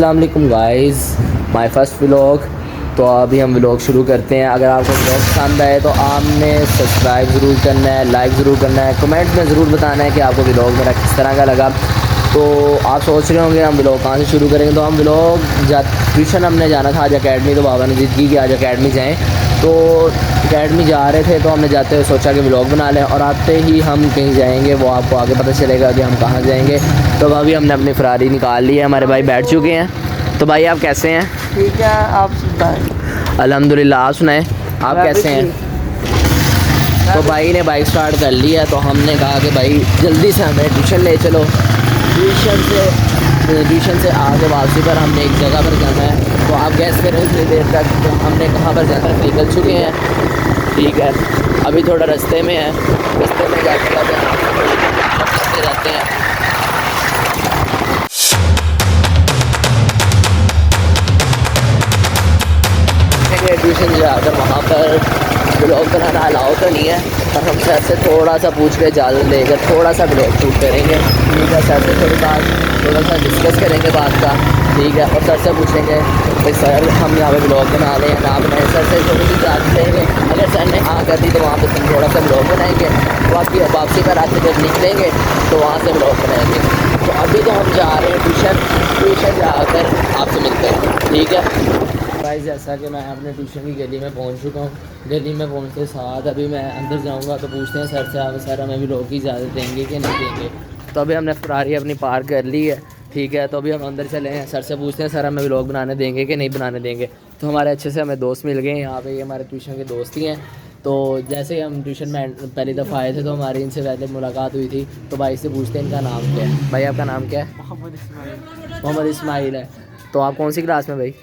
अस्सलाम वालेकुम guys, my first vlog. तो अभी हम व्लॉग शुरू करते हैं। अगर आपको व्लॉग पसंद आए तो आपने सब्सक्राइब ज़रूर करना है, लाइक ज़रूर करना है, कमेंट में ज़रूर बताना है कि आपको व्लॉग मेरा किस तरह का लगा। तो आप सोच रहे होंगे हम व्लॉग कहाँ से शुरू करेंगे। तो हम व्लॉग ट्यूशन हमने जाना था आज अकेडमी, तो बाबा ने जिद की कि आज अकेडमी जाएँ। तो अकेडमी जा रहे थे तो हमने जाते हुए सोचा कि व्लॉग बना लें, और आते ही हम कहीं जाएंगे वो आपको आगे पता चलेगा कि हम कहाँ जाएंगे। तो अभी हमने अपनी फ़रारी निकाल ली है, हमारे भाई बैठ चुके हैं। तो भाई आप कैसे हैं? ठीक है, आप सुनाएं। अल्हम्दुलिल्लाह। आप सुनाएं, आप कैसे हैं? तो भाई ने बाइक स्टार्ट कर ली है, तो हमने कहा कि भाई जल्दी से हमें ट्यूशन ले चलो। ट्यूशन से आगे वापसी पर हमने एक जगह पर जाना है। तो आप गैस करें इतनी देर तक तो हमने कहाँ पर जाकर निकल चुके हैं। ठीक है, अभी थोड़ा रास्ते में है, रास्ते में जाते जाते हैं। ट्यूशन जाकर वहाँ पर ब्लॉग बनाना अलाउ तो नहीं है, पर हम सर से थोड़ा सा पूछ के इजाज़त लेकर थोड़ा सा ब्लॉग शूट करेंगे। ठीक है, सर से थोड़ा सा डिस्कस करेंगे बात का। ठीक है, और सर से पूछेंगे कि सर हम यहाँ पे ब्लॉग बना रहे हैं, ना बनाए। सर से थोड़ी सी इजाज़त लेंगे, अगर सर ने हाँ कर दी तो वहाँ पर हम थोड़ा सा ब्लॉग बनाएंगे। तो आपकी वापसी पर रात जब निकलेंगे तो वहाँ से ब्लॉग बनाएंगे। तो अभी तो हम जा रहे हैं ट्यूशन जाकर आपसे मिलते हैं। ठीक है भाई, जैसा कि मैं अपने ट्यूशन की गली में पहुंच चुका हूँ। गली में पहुंचते साथ अभी मैं अंदर जाऊंगा तो पूछते हैं सर से, आप सर हमें भी लोग की इजाज़त देंगे कि नहीं देंगे। तो अभी हमने फ़रारी अपनी पार्क कर ली है। ठीक है, तो अभी हम अंदर चले हैं, सर से पूछते हैं सर हमें व्लॉग बनाने देंगे कि नहीं बनाने देंगे। तो हमारे अच्छे से हमें दोस्त मिल गए यहाँ पे, ये हमारे ट्यूशन के दोस्त ही हैं। तो जैसे ही हम ट्यूशन में पहली दफ़ा आए थे तो हमारी इनसे पहले मुलाकात हुई थी। तो भाई से पूछते हैं इनका नाम क्या है। भाई आपका नाम क्या है? मोहम्मद इस्माइल है। तो आप कौन सी क्लास में भाई?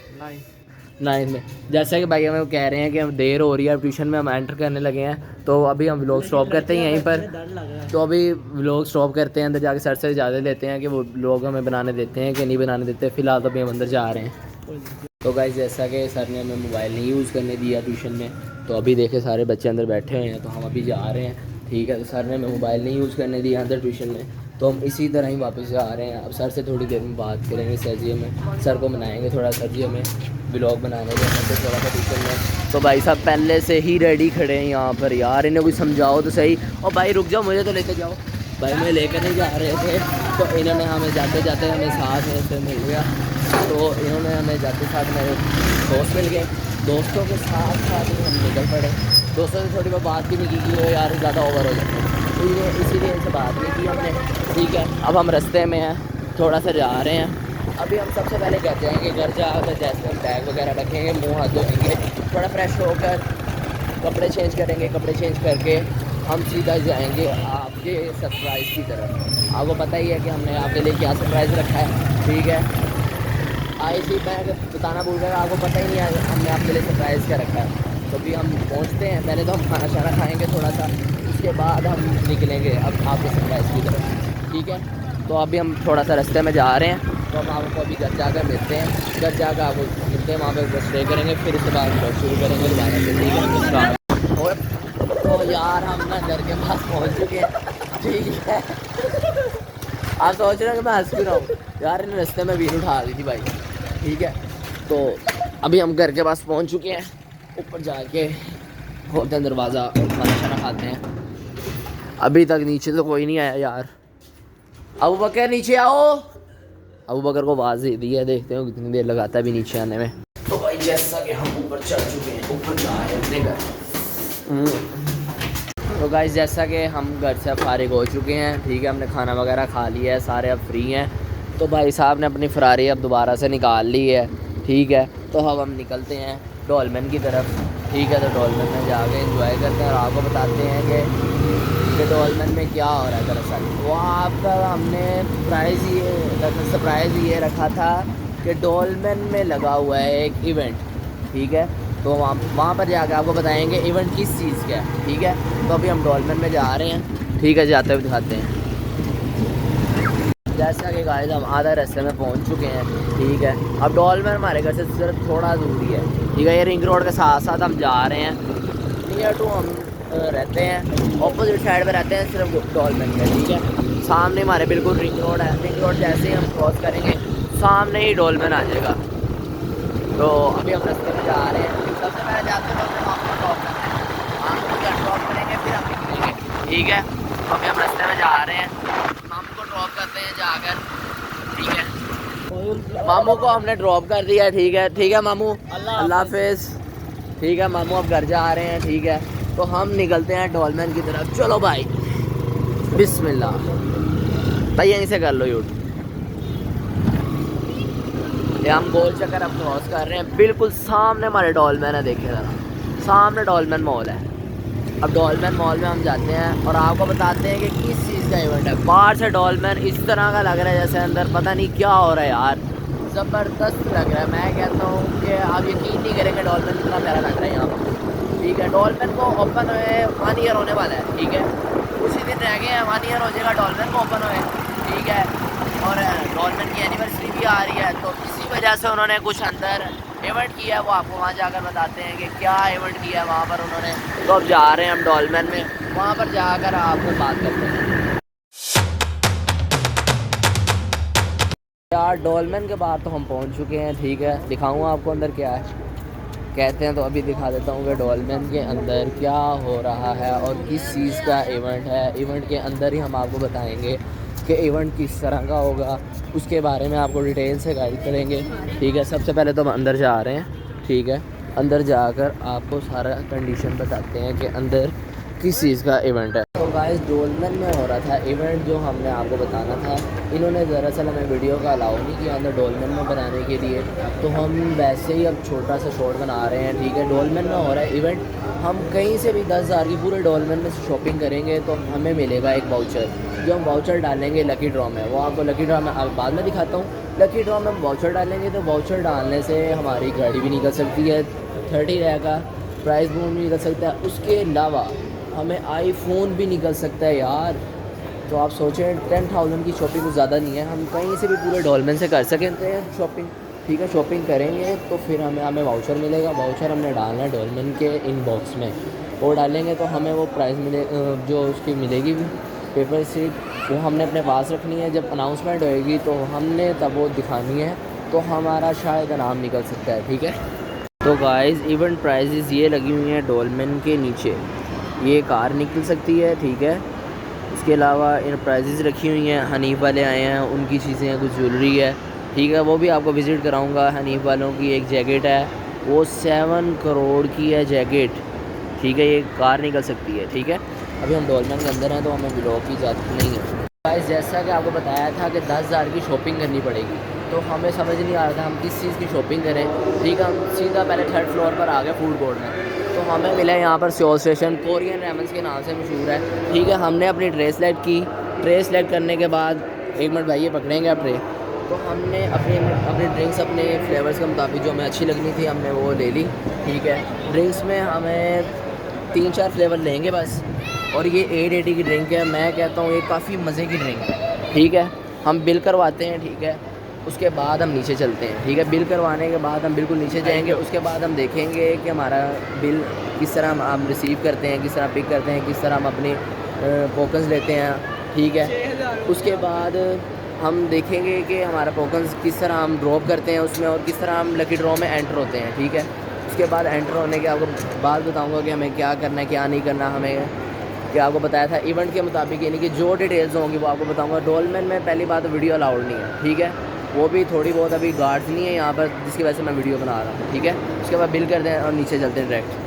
9th में। जैसा कि भाई हमें कह रहे हैं कि हम देर हो रही है, ट्यूशन में हम एंटर करने लगे हैं। तो अभी हम व्लॉग स्टॉप करते हैं यहीं पर। तो अभी व्लॉग स्टॉप करते हैं, अंदर जाके सर से इजाज़त लेते हैं कि वो व्लॉग हमें बनाने देते हैं कि नहीं बनाने देते। फ़िलहाल तो अभी हम अंदर जा रहे हैं। तो गाइस, जैसा कि सर ने हमें मोबाइल नहीं यूज़ करने दिया ट्यूशन में, तो अभी देखे सारे बच्चे अंदर बैठे हुए हैं, तो हम अभी जा रहे हैं। ठीक है, तो सर ने हमें मोबाइल नहीं यूज़ करने दिया अंदर ट्यूशन में, तो हम इसी तरह ही वापस जा रहे हैं। अब सर से थोड़ी देर में बात करेंगे, सर जी हमें सर को मनाएंगे थोड़ा, सर जी हमें व्लॉग बनाने के तो थोड़ा सा ट्यूशन में। तो भाई साहब पहले से ही रेडी खड़े हैं यहाँ पर, यार इन्हें कुछ समझाओ तो सही। और भाई रुक जाओ, मुझे तो लेके जाओ। भाई मैं लेकर नहीं जा रहे थे, तो इन्होंने हमें जाते जाते हमें साथ में से मिल गया। तो इन्होंने हमें जाते साथ मेरे दोस्त मिल गए, दोस्तों के साथ साथ ही हम निकल पड़े। दोस्तों से थोड़ी बहुत बात भी नहीं की वो यार ज़्यादा ओवर हो जाते हैं, तो इसीलिए इनसे बात नहीं की हमने। ठीक है, अब हम रास्ते में हैं, थोड़ा सा जा रहे हैं। अभी हम सबसे पहले घर जाएंगे, घर जाकर जैसे हम बैग वगैरह रखेंगे, मुँह हाथ धोएंगे, थोड़ा फ्रेश होकर कपड़े चेंज करेंगे। कपड़े चेंज करके हम सीधा जाएंगे आपके सरप्राइज़ की तरफ। आपको पता ही है कि हमने आपके लिए क्या सरप्राइज़ रखा है। ठीक है, आई थी मैं बताना भूल गया, आपको पता ही नहीं है हमने आपके लिए सरप्राइज़ क्या रखा है। तो अभी हम पहुंचते हैं, पहले तो हम खाना शाना खाएंगे थोड़ा सा, उसके बाद हम निकलेंगे अब आपके सरप्राइज़ की तरफ। ठीक है, तो अभी हम थोड़ा सा रास्ते में जा रहे हैं, तो हम आपको अभी घर जाकर मिलते हैं। घर जाकर आपको मिलते हैं, वहाँ पर स्टे करेंगे, फिर उसके बाद हम शुरू करेंगे दोबारा से। ठीक है, और तो यार हम ना घर के पास पहुँच चुके हैं। ठीक है, आप सोच रहे हो कि मैं हंस भी रहा हूँ यार, इन रास्ते में भी उठा दी थी भाई। ठीक है, तो अभी हम घर के पास पहुंच चुके हैं, ऊपर जाके खोलते हैं दरवाज़ा और खाना शाना खाते हैं। अभी तक नीचे तो कोई नहीं आया यार। अबू बकर नीचे आओ। अबू बकर को आवाज़ दे दी है, देखते हैं कितनी देर लगाता है अभी नीचे आने में। तो भाई जैसा कि हम ऊपर चढ़ चुके हैं, ऊपर जा रहे हैं अपने घर। तो गाइस, जैसा कि हम घर से फारिग हो चुके हैं, ठीक है, हमने खाना वगैरह खा लिया है, सारे अब फ्री हैं। तो भाई साहब ने अपनी फ़रारी अब दोबारा से निकाल ली है। ठीक है, तो अब हम निकलते हैं डोलमेन की तरफ। ठीक है, तो डोलमेन में जाके एंजॉय करते हैं और आपको बताते हैं कि डोलमेन में क्या हो रहा है। दरअसल वो आपका हमने सरप्राइज़ ये रखा था कि डोलमेन में लगा हुआ है एक इवेंट। ठीक है, तो वहाँ पर जाकर आपको बताएंगे इवेंट किस चीज़ का है। ठीक है, तो अभी हम डोलमेन में जा रहे हैं। ठीक है, जाते हुए दिखाते हैं। जैसा कि गाइस हम आधा रास्ते में पहुंच चुके हैं। ठीक है, अब डोलमेन हमारे घर से सिर्फ थोड़ा दूरी है। ठीक है, ये रिंग रोड के साथ साथ हम जा रहे हैं। नियर टू हम रहते हैं, ऑपोजिट साइड पे रहते हैं सिर्फ डोलमेन में। ठीक है, सामने हमारे बिल्कुल रिंग रोड है। रिंग रोड जैसे ही हम क्रॉस करेंगे सामने ही डॉल्फिन आ जाएगा। तो अभी हम रास्ते में जा रहे हैं। सबसे पहले जाते हैं तो मामू को ड्रॉप करते हैं, मामू को घर ड्रॉप करेंगे फिर हम निकलेंगे, ठीक है। तो अभी हम रास्ते में जा रहे हैं, मामू को ड्रॉप करते हैं जाकर, ठीक है। मामू को हमने ड्रॉप कर दिया, ठीक है, ठीक है मामू, अल्लाह हाफिज़, ठीक है मामू, अब घर जा रहे हैं, ठीक है। तो हम निकलते हैं डॉल्फिन की तरफ। चलो भाई, बिस्मिल्लाह भाई, यहीं से कर लो यूट। ये हम गोल चक्कर अब क्रॉस कर रहे हैं, बिल्कुल सामने हमारे डॉल्फिन है, देखिए ज़रा सामने डॉल्फिन मॉल है। अब डॉल्फिन मॉल में हम जाते हैं और आपको बताते हैं कि किस चीज़ का इवेंट है। बाहर से डॉल्फिन इस तरह का लग रहा है जैसे अंदर पता नहीं क्या हो रहा है यार, ज़बरदस्त लग रहा है। मैं कहता हूँ कि आप यकीन नहीं करेंगे डॉल्फिन कितना प्यारा लग रहा है यहाँ पर, ठीक है। डॉल्फिन को ओपन हुए 1 ईयर होने वाला है, ठीक है, उसी दिन रह गए हैं 1 ईयर हो जाएगा डॉल्फिन को ओपन हुए, ठीक है। और डॉल्फिन की एनिवर्सरी भी आ रही है, तो इसी वजह से उन्होंने कुछ अंदर इवेंट किया है, वो आपको वहाँ जाकर बताते हैं कि क्या इवेंट किया है वहाँ पर उन्होंने। तो अब जा रहे हैं हम डॉल्फिन में, वहाँ पर जाकर आपको बात करते हैं। यार डॉल्फिन के बाद तो हम पहुँच चुके हैं, ठीक है। दिखाऊँगा आपको अंदर क्या है, कहते हैं तो अभी दिखा देता हूँ कि डॉल्फिन के अंदर क्या हो रहा है और किस चीज़ का इवेंट है। इवेंट के अंदर ही हम आपको बताएंगे कि इवेंट किस तरह का होगा, उसके बारे में आपको डिटेल से गाइड करेंगे, ठीक है। सबसे पहले तो हम अंदर जा रहे हैं, ठीक है। अंदर जाकर आपको सारा कंडीशन बताते हैं कि अंदर किस चीज़ का इवेंट है। तो गाइस डॉल्फिन में हो रहा था इवेंट जो हमने आपको बताना था, इन्होंने दरअसल हमें वीडियो का अलाउ नहीं किया अंदर डॉल्फिन में बनाने के लिए, तो हम वैसे ही अब छोटा सा शॉट बना रहे हैं, ठीक है। डॉल्फिन में हो रहा है इवेंट, हम कहीं से भी 10,000 की पूरे डॉल्फिन में से शॉपिंग करेंगे तो हमें मिलेगा एक वाउचर, जो हम वाउचर डालेंगे लकी ड्रॉ में। वो आपको लकी ड्रॉ में बाद में दिखाता हूँ। लकी ड्रॉ में हम वाउचर डालेंगे तो वाउचर डालने से हमारी गाड़ी भी निकल सकती है, 30 रैक का प्राइस बूम भी निकल सकता है, उसके अलावा हमें आईफोन भी निकल सकता है यार। तो आप सोचें 10,000 की शॉपिंग कुछ ज़्यादा नहीं है, हम कहीं से भी पूरे डॉल्फिन से कर सकते हैं शॉपिंग, ठीक है। शॉपिंग करेंगे तो फिर हमें वाउचर मिलेगा, वाउचर हमने डालना है डॉल्फिन के इनबॉक्स में, वो डालेंगे तो हमें वो प्राइस मिले, जो उसकी मिलेगी पेपर स्लिप, वो हमने अपने पास रखनी है। जब अनाउंसमेंट होएगी तो हमने तब वो दिखानी है, तो हमारा शायद नाम निकल सकता है, ठीक है। तो गाइस इवेंट प्राइजेज़ ये लगी हुई हैं डॉल्फिन के नीचे, ये कार निकल सकती है, ठीक है। इसके अलावा इन प्राइजेज़ रखी हुई हैं, हनीफ वाले आए हैं, उनकी चीज़ें हैं, कुछ ज्वेलरी है, ठीक है, वो भी आपको विज़िट कराऊंगा। हनीफ वालों की एक जैकेट है, वो 7 करोड़ की है जैकेट, ठीक है। ये कार निकल सकती है, ठीक है। अभी हम डॉल्फिन के अंदर हैं तो हमें ब्लॉग की इजाज़त नहीं है गाइस। जैसा कि आपको बताया था कि 10,000 की शॉपिंग करनी पड़ेगी, तो हमें समझ नहीं आ रहा था हम किस चीज़ की शॉपिंग करें, ठीक है। हम सीधा पहले 3rd फ्लोर पर आ गए फूड कोर्ट में, तो हमें मिला यहाँ पर सियोल स्टेशन, कोरियन रेमन्स के नाम से मशहूर है, ठीक है। हमने अपनी ट्रे सेलेक्ट की, ट्रे सेलेक्ट करने के बाद 1 मिनट भाई ये पकड़ेंगे आप ट्रे, तो हमने अपनी ड्रिंक्स अपने फ्लेवर्स के मुताबिक जो हमें अच्छी लगनी थी हमने वो ले ली, ठीक है। ड्रिंक्स में हमें 3-4 फ्लेवर लेंगे बस, और ये 880 की ड्रिंक है, मैं कहता हूँ ये काफ़ी मज़े की ड्रिंक है, ठीक है। हम बिल करवाते हैं, ठीक है, उसके बाद हम नीचे चलते हैं, ठीक है। बिल करवाने के बाद हम बिल्कुल नीचे जाएंगे, उसके बाद हम देखेंगे कि हमारा बिल किस तरह हम रिसीव करते हैं, किस तरह पिक करते हैं, किस तरह हम अपने टोकन्स लेते हैं, ठीक है। उसके बाद हम देखेंगे कि हमारा टोकन्स किस तरह हम ड्रॉप करते हैं उसमें, और किस तरह हम लकी ड्रॉ में एंटर होते हैं, ठीक है। उसके बाद एंटर होने के आपको बात बताऊँगा कि हमें क्या करना है क्या नहीं करना, हमें क्या आपको बताया था इवेंट के मुताबिक, यानी कि जो डिटेल्स होंगी वो आपको बताऊँगा। डॉल्फिन में पहली बात वीडियो अलाउड नहीं है, ठीक है, वो भी थोड़ी बहुत अभी गार्ड्स नहीं है यहाँ पर, जिसकी वजह से मैं वीडियो बना रहा हूँ, ठीक है। उसके बाद बिल करते हैं और नीचे चलते हैं डायरेक्ट।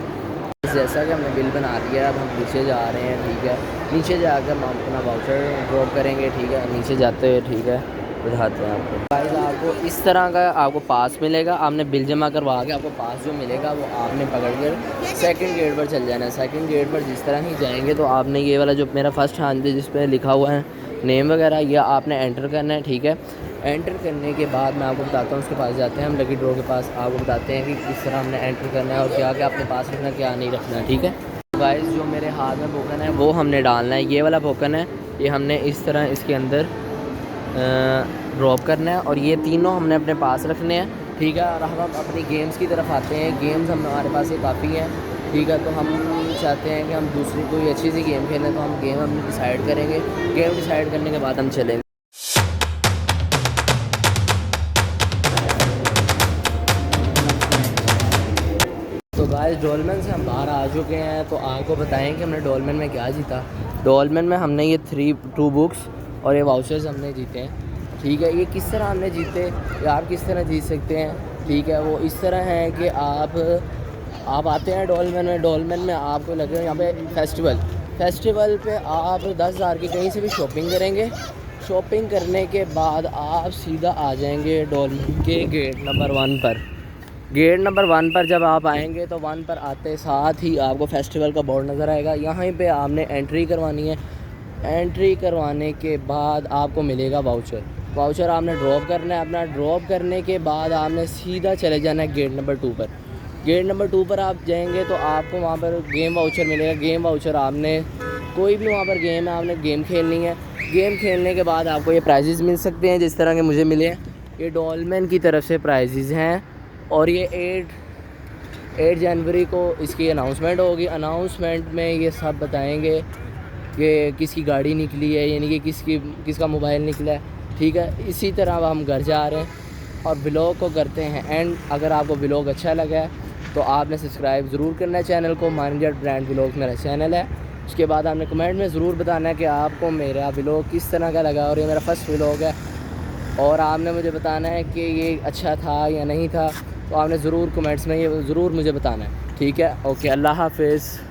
जैसा कि हमने बिल बना दिया, अब हम नीचे जा रहे हैं, ठीक है। नीचे जाकर हम अपना वाउचर ड्रॉप करेंगे, ठीक है। नीचे जाते हैं, ठीक है, दिखाते हैं आपको गाइस। आपको इस तरह का आपको पास मिलेगा, आपने बिल जमा करवा के आपको पास जो मिलेगा वो आपने पकड़ कर 2nd गेट पर चल जाना है। 2nd गेट पर जिस तरह ही जाएंगे तो आपने ये वाला जो मेरा फर्स्ट हैंड जिस पर लिखा हुआ है नेम वगैरह, ये आपने एंटर करना है, ठीक है। एंटर करने के बाद मैं आपको बताता हूँ, उसके पास जाते हैं हम लकी ड्रॉ के पास, आपको बताते हैं कि किस तरह हमने एंटर करना है और क्या क्या अपने पास रखना है, क्या नहीं रखना है, ठीक है। गाइस जो मेरे हाथ में टोकन है वो हमने डालना है, ये वाला टोकन है, ये हमने इस तरह इसके अंदर ड्रॉप करना है, और ये तीनों हमने अपने पास रखने हैं, ठीक है। और हम अपनी गेम्स की तरफ आते हैं। गेम्स हमारे पास ये काफ़ी हैं, ठीक है। तो हम चाहते हैं कि हम दूसरी कोई अच्छी सी गेम खेलें, तो हम गेम हम डिसाइड करेंगे। गेम डिसाइड करने के बाद हम चलेंगे। गाइस डोलमेन से हम बाहर आ चुके हैं, तो आपको बताएं कि हमने डोलमेन में क्या जीता। डोलमेन में हमने ये 2 बुक्स और ये वाउचर्स हमने जीते हैं। ठीक है, ये किस तरह हमने जीते या आप किस तरह जीत सकते हैं। ठीक है, वो इस तरह है कि आप आते हैं डोलमेन में आपको लगे यहाँ पे फेस्टिवल पे आप 10,000 की कहीं से भी शॉपिंग करेंगे। शॉपिंग करने के बाद आप सीधा आ जाएंगे डोलमेन के गेट नंबर 1 पर। गेट नंबर 1 पर जब आप आएंगे तो 1 पर आते साथ ही आपको फेस्टिवल का बोर्ड नज़र आएगा। यहाँ पे आपने एंट्री करवानी है। एंट्री करवाने के बाद आपको मिलेगा वाउचर आपने ड्रॉप करना है। अपना ड्रॉप करने के बाद आपने सीधा चले जाना है गेट नंबर 2 पर। गेट नंबर 2 पर आप जाएंगे तो आपको वहाँ पर गेम वाउचर मिलेगा। गेम वाउचर आपने कोई भी वहाँ पर गेम है, आपने गेम खेलनी है। गेम खेलने के बाद आपको ये प्राइजेज़ मिल सकते हैं जिस तरह के मुझे मिले हैं। ये डोलमेन की तरफ से प्राइजेज़ हैं और ये 8 जनवरी को इसकी अनाउंसमेंट होगी। अनाउंसमेंट में ये सब बताएंगे कि किसकी गाड़ी निकली है, यानी कि किसका मोबाइल निकला है। ठीक है, इसी तरह अब हम घर जा रहे हैं और व्लॉग को करते हैं एंड। अगर आपको व्लॉग अच्छा लगा है तो आपने सब्सक्राइब ज़रूर करना है चैनल को। माइंडेड ब्रांड व्लॉग मेरा चैनल है। उसके बाद आपने कमेंट में ज़रूर बताना है कि आपको मेरा व्लॉग किस तरह का लगा, और ये मेरा फर्स्ट व्लॉग है। और आपने मुझे बताना है कि ये अच्छा था या नहीं था, तो आपने ज़रूर कमेंट्स में ये ज़रूर मुझे बताना है। ठीक है, ओके, अल्लाह हाफ़िज़।